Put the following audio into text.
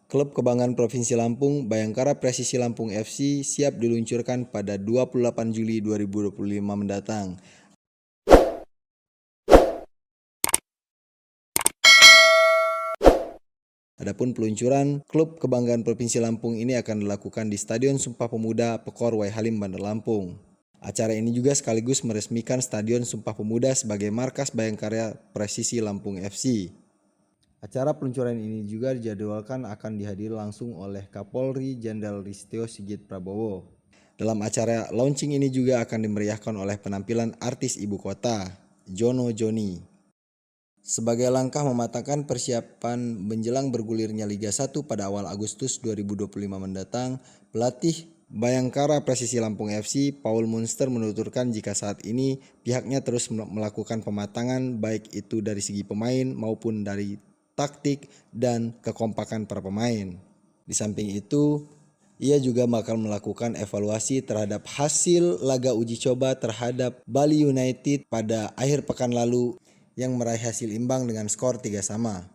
Klub kebanggaan Provinsi Lampung, Bayangkara Presisi Lampung FC siap diluncurkan pada 28 Juli 2025 mendatang. Adapun peluncuran klub kebanggaan Provinsi Lampung ini akan dilakukan di Stadion Sumpah Pemuda Pekor Wai Halim, Bandar Lampung. Acara ini juga sekaligus meresmikan Stadion Sumpah Pemuda sebagai markas Bayangkara Presisi Lampung FC. Acara peluncuran ini juga dijadwalkan akan dihadiri langsung oleh Kapolri Jenderal Listio Sigit Prabowo. Dalam acara launching ini juga akan dimeriahkan oleh penampilan artis ibu kota, Jono Joni. Sebagai langkah mematangkan persiapan menjelang bergulirnya Liga 1 pada awal Agustus 2025 mendatang, pelatih Bayangkara Presisi Lampung FC, Paul Munster menuturkan jika saat ini pihaknya terus melakukan pematangan baik itu dari segi pemain maupun dari taktik dan kekompakan para pemain. Di samping itu, ia juga bakal melakukan evaluasi terhadap hasil laga uji coba terhadap Bali United pada akhir pekan lalu yang meraih hasil imbang dengan skor 3-3.